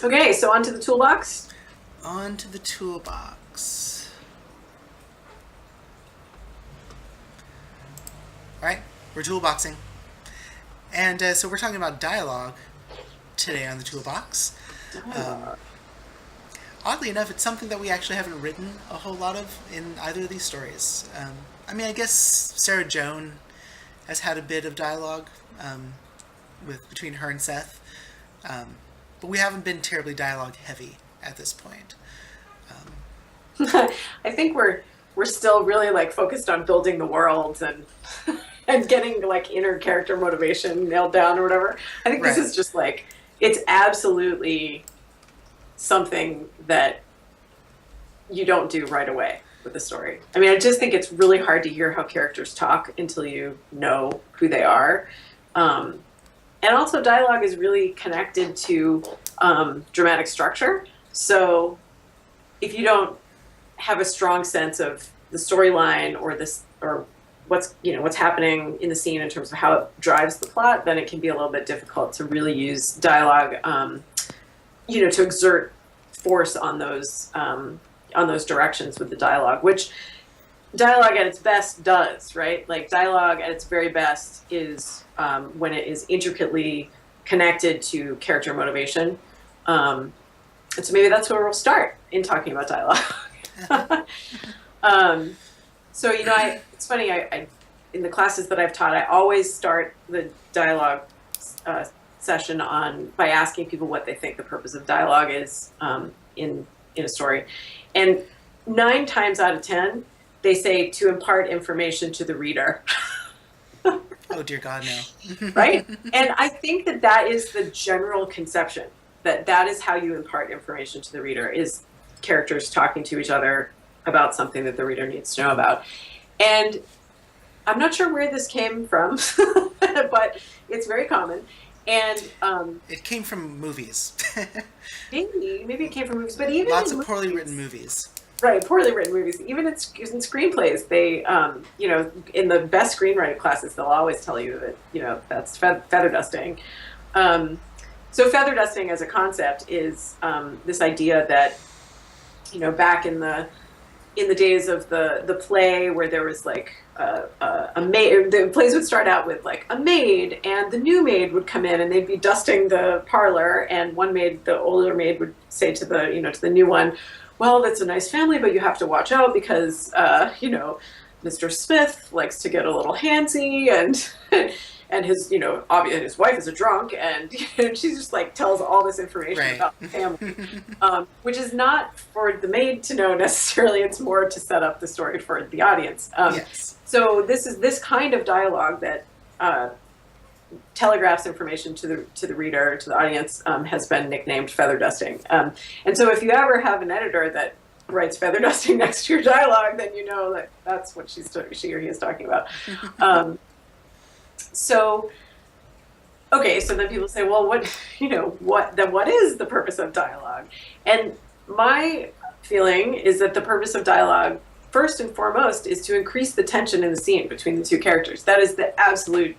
Okay, so onto the toolbox. On to the toolbox. All right, we're toolboxing. And so we're talking about dialogue today on the toolbox. Um, Dialogue. Oddly enough, it's something that we actually haven't written a whole lot of in either of these stories. I mean, I guess Sarah Joan has had a bit of dialogue with between her and Seth, um, but we haven't been terribly dialogue heavy at this point. I think we're still really like focused on building the world and and getting like inner character motivation nailed down or whatever. I think this Right. is just like it's absolutely something that you don't do right away with the story. I mean, I just think it's really hard to hear how characters talk until you know who they are. Um, and also, dialogue is really connected to dramatic structure. So if you don't have a strong sense of the storyline or this or what's happening in the scene in terms of how it drives the plot, then it can be a little bit difficult to really use dialogue, to exert force on those directions with the dialogue, which dialogue at its best does, right? Like dialogue at its very best is when it is intricately connected to character motivation. And so maybe that's where we'll start in talking about dialogue. um, so it's funny. I in the classes that I've taught, I always start the dialogue uh, session on by asking people what they think the purpose of dialogue is in a story, and 9 times out of 10, they say to impart information to the reader. Oh dear God, no. Right? And I think that that is the general conception, that that is how you impart information to the reader, is characters talking to each other about something that the reader needs to know about. And I'm not sure where this came from, but it's very common. And It came from movies. maybe it came from movies, but even Lots in of poorly written movies, movies. right, poorly written movies, even in screenplays, they, in the best screenwriting classes, they'll always tell you that, that's feather dusting. Um, so feather dusting as a concept is this idea that, back in the days of the play where there was like a maid, the plays would start out with like a maid, and the new maid would come in and they'd be dusting the parlor, and one maid, the older maid, would say to the new one, well, that's a nice family, but you have to watch out because Mr. Smith likes to get a little handsy, and and his obviously his wife is a drunk, and, she just like tells all this information Right. about the family, which is not for the maid to know necessarily. It's more to set up the story for the audience. Yes. So this is this kind of dialogue that telegraphs information to the reader, to the audience, has been nicknamed feather dusting. And so if you ever have an editor that writes feather dusting next to your dialogue, then you know that that's what she or he is talking about. So okay, so then people say, well, what is the purpose of dialogue? And my feeling is that the purpose of dialogue, first and foremost, is to increase the tension in the scene between the two characters. That is the absolute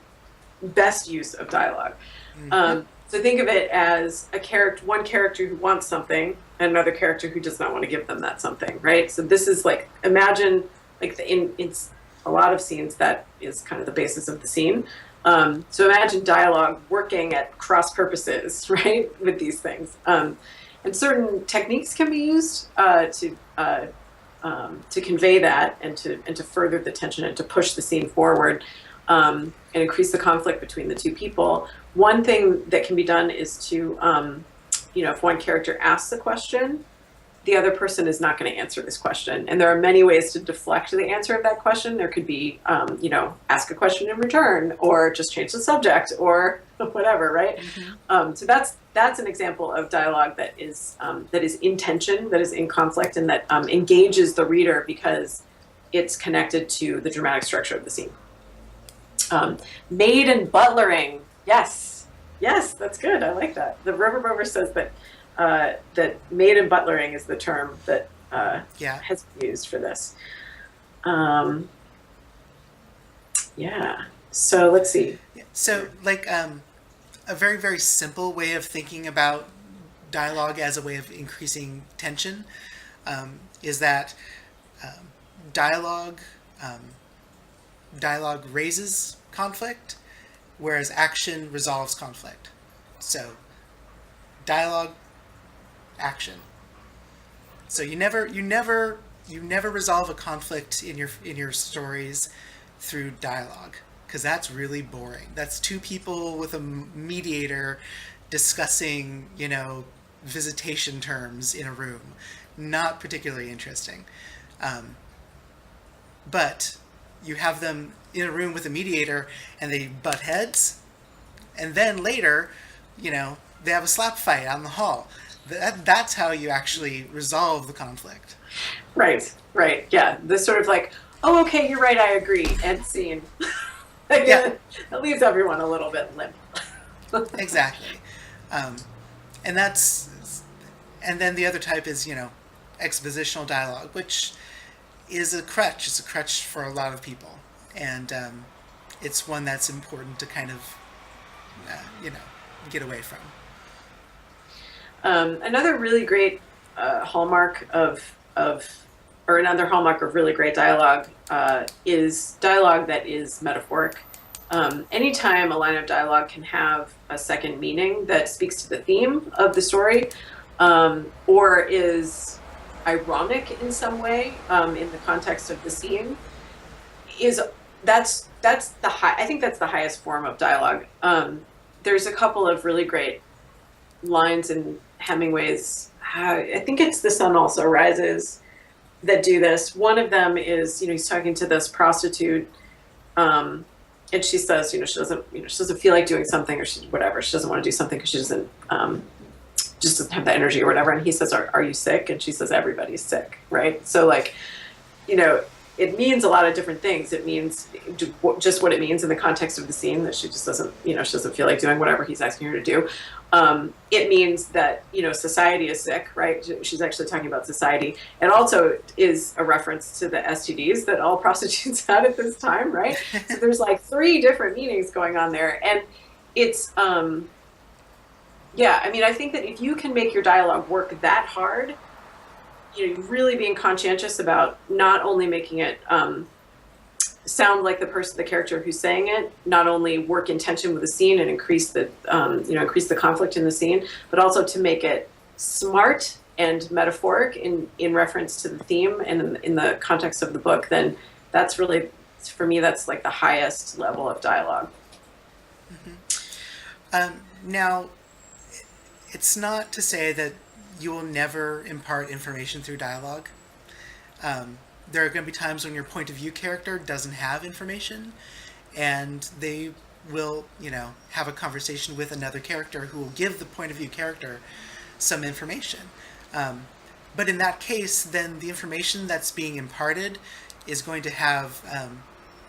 best use of dialogue. Mm-hmm. So think of it as one character who wants something, and another character who does not want to give them that something, right? So this is like, imagine like in a lot of scenes that is kind of the basis of the scene. So imagine dialogue working at cross purposes, right, with these things. And certain techniques can be used to convey that, and to further the tension, and to push the scene forward, and increase the conflict between the two people. One thing that can be done is to, if one character asks a question, the other person is not going to answer this question. And there are many ways to deflect the answer of that question. There could be, ask a question in return, or just change the subject, or whatever, right? Mm-hmm. So that's an example of dialogue that is in tension, that is in conflict, and that engages the reader because it's connected to the dramatic structure of the scene. Maid and butlering, yes, that's good. I like that. The River Rover says that maid and butlering is the term that Yeah. has been used for this. Yeah. So let's see. So, like, a very, very simple way of thinking about dialogue as a way of increasing tension, is that dialogue dialogue raises conflict, whereas action resolves conflict. So, dialogue, action. So you never resolve a conflict in your stories through dialogue, because that's really boring. That's two people with a mediator discussing, visitation terms in a room. Not particularly interesting. But you have them in a room with a mediator and they butt heads, and then later, they have a slap fight out in the hall. That's how you actually resolve the conflict. Right. Yeah. This sort of like, oh, okay, you're right, I agree. End scene. Yeah. It leaves everyone a little bit limp. Exactly. And then the other type is, expositional dialogue, which is a crutch. It's a crutch for a lot of people. And it's one that's important to kind of, get away from. Another really great hallmark or another hallmark of really great dialogue is dialogue that is metaphoric. Anytime a line of dialogue can have a second meaning that speaks to the theme of the story, or is ironic in some way in the context of the scene, that's the high. I think that's the highest form of dialogue. There's a couple of really great lines in Hemingway's, I think it's The Sun Also Rises, that do this. One of them is, he's talking to this prostitute, and she says, she doesn't feel like doing something, or she doesn't want to do something because she doesn't just doesn't have the energy or whatever. And he says, are you sick? And she says, everybody's sick, right? So like, it means a lot of different things. It means just what it means in the context of the scene, that she just doesn't, she doesn't feel like doing whatever he's asking her to do. It means that, society is sick, right? She's actually talking about society. It also is a reference to the STDs that all prostitutes had at this time, right? So there's like 3 different meanings going on there. And it's, I think that if you can make your dialogue work that hard, really being conscientious about not only making it sound like the character who's saying it, not only work in tension with the scene and increase the conflict in the scene, but also to make it smart and metaphoric in reference to the theme and in the context of the book, then that's really, for me, that's like the highest level of dialogue. Mm-hmm. Now, it's not to say that you will never impart information through dialogue. There are going to be times when your point of view character doesn't have information, and they will, have a conversation with another character who will give the point of view character some information. But in that case, then the information that's being imparted is going to have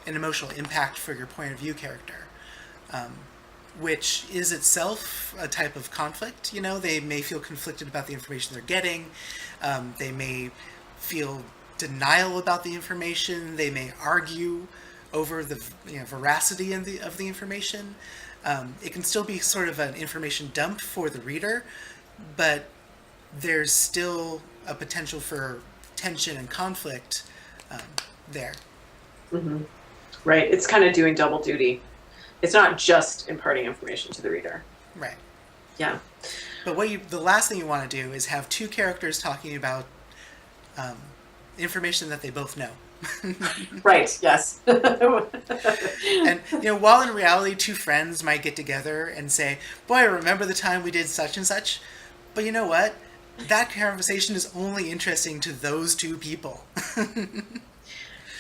an emotional impact for your point of view character. Which is itself a type of conflict. They may feel conflicted about the information they're getting. They may feel denial about the information. They may argue over the veracity of the information. It can still be sort of an information dump for the reader, but there's still a potential for tension and conflict there. Mm-hmm. Right. It's kind of doing double duty. It's not just imparting information to the reader. Right. Yeah. But the last thing you want to do is have 2 characters talking about information that they both know. Right. Yes. And while in reality 2 friends might get together and say, "Boy, remember the time we did such and such?" But you know what? That conversation is only interesting to those 2 people.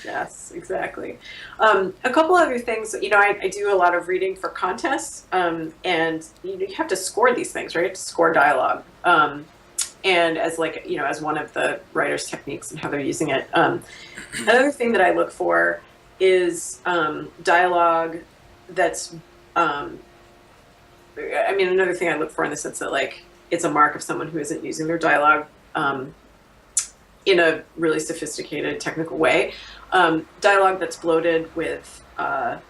Yes, exactly. A couple other things, I do a lot of reading for contests, and you have to score these things, right? To score dialogue. And as as one of the writer's techniques and how they're using it. Another thing that I look for is dialogue that's, another thing I look for in the sense that it's a mark of someone who isn't using their dialogue in a really sophisticated technical way. Dialogue that's bloated with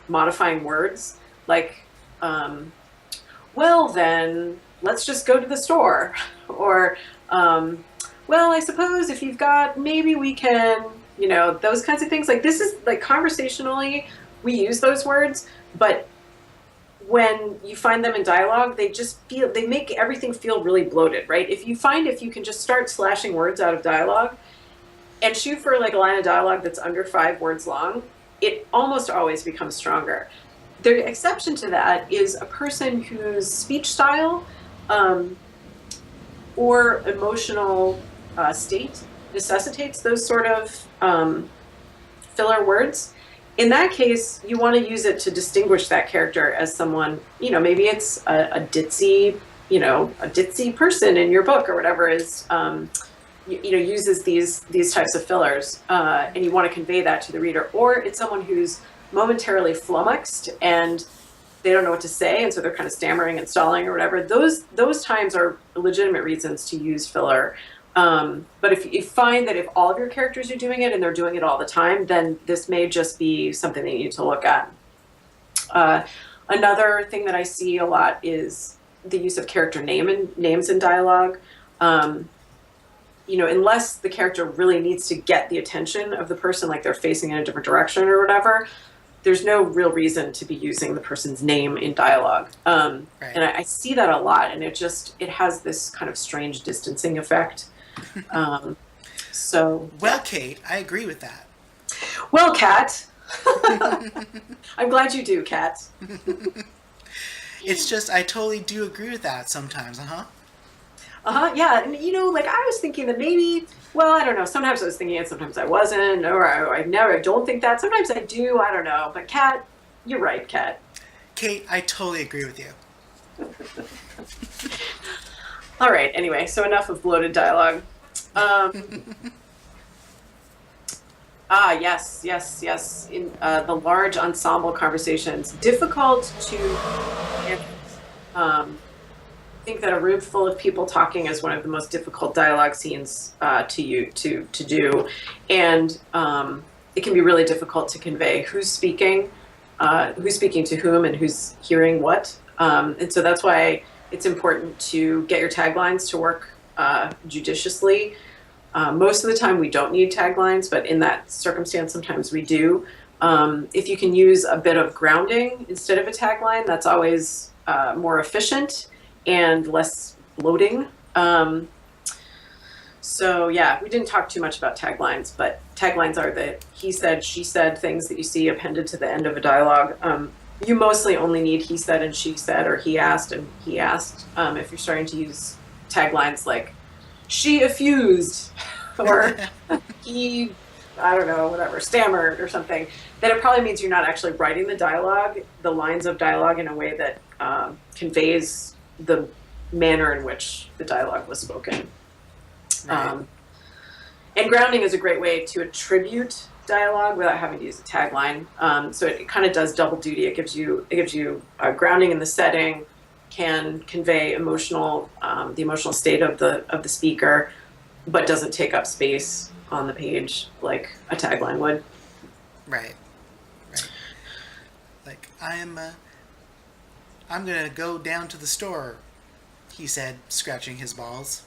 modifying words, like, well then, let's just go to the store, or well, I suppose if you've got, maybe we can, those kinds of things. Like, this is like, conversationally, we use those words, but when you find them in dialogue, they make everything feel really bloated, right? If you can just start slashing words out of dialogue and shoot for like a line of dialogue that's under 5 words long, it almost always becomes stronger. The exception to that is a person whose speech style, um, or emotional state necessitates those sort of filler words. In that case, you want to use it to distinguish that character as someone, maybe it's a ditzy, a ditzy person in your book or whatever is, uses these types of fillers, and you want to convey that to the reader. Or it's someone who's momentarily flummoxed and they don't know what to say, and so they're kind of stammering and stalling or whatever. Those times are legitimate reasons to use filler. But if you find that if all of your characters are doing it and they're doing it all the time, then this may just be something that you need to look at. Another thing that I see a lot is the use of character names in dialogue. Unless the character really needs to get the attention of the person, like they're facing in a different direction or whatever, there's no real reason to be using the person's name in dialogue. Right. And I see that a lot, and it has this kind of strange distancing effect. So, well, yeah. Kate, I agree with that. Well, Kat, I'm glad you do, Kat. It's just, I totally do agree with that sometimes, Yeah, and like, I was thinking that maybe, well, I don't know. Sometimes I was thinking it, sometimes I wasn't, or I don't think that. Sometimes I do. I don't know. But Kat, you're right, Kat. Kate, I totally agree with you. All right. Anyway, so enough of bloated dialogue. Yes. In the large ensemble conversations, difficult to. I think that a room full of people talking is one of the most difficult dialogue scenes to do, and it can be really difficult to convey who's speaking to whom, and who's hearing what. And so that's why it's important to get your taglines to work judiciously. Most of the time we don't need taglines, but in that circumstance, sometimes we do. If you can use a bit of grounding instead of a tagline, that's always more efficient and less bloating. So yeah, we didn't talk too much about taglines, but taglines are the he said, she said things that you see appended to the end of a dialogue. You mostly only need he said and she said, or he asked and he asked. If you're starting to use taglines like she effused, or he, I don't know, whatever, stammered or something, then it probably means you're not actually writing the lines of dialogue in a way that conveys the manner in which the dialogue was spoken. Right. And grounding is a great way to attribute dialogue without having to use a tagline. So it kind of does double duty. It gives you grounding in the setting, can convey the emotional state of the speaker, but doesn't take up space on the page like a tagline would. Right. Like, I'm gonna go down to the store, he said, scratching his balls,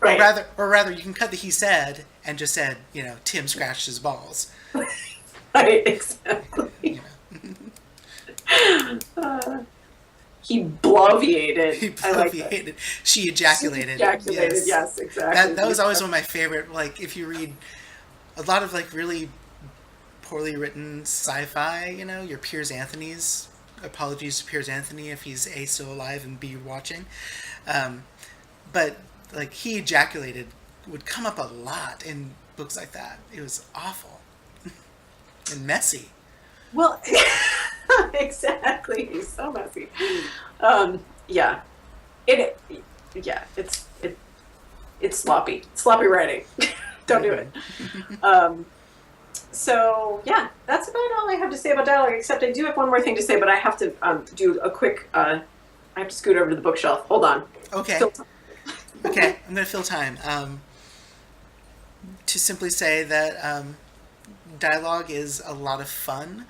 Right. Or rather, you can cut the he said and just said, Tim scratched his balls. Right, exactly. He bloviated. He bloviated. She ejaculated. Yes, exactly. That was always one of my favorite. Like, if you read a lot of like really poorly written sci-fi, your Piers Anthony's. Apologies to Piers Anthony if he's A, still alive, and B, watching. But like, he ejaculated would come up a lot in books like that. It was awful and messy. Well, exactly. He's so messy. Yeah. It's sloppy writing. Don't do it. So yeah, that's about all I have to say about dialogue, except I do have one more thing to say, but I have to do a quick, I have to scoot over to the bookshelf. Hold on. Okay. Okay, I'm going to fill time. To simply say that dialogue is a lot of fun.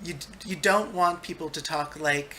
you don't want people to talk like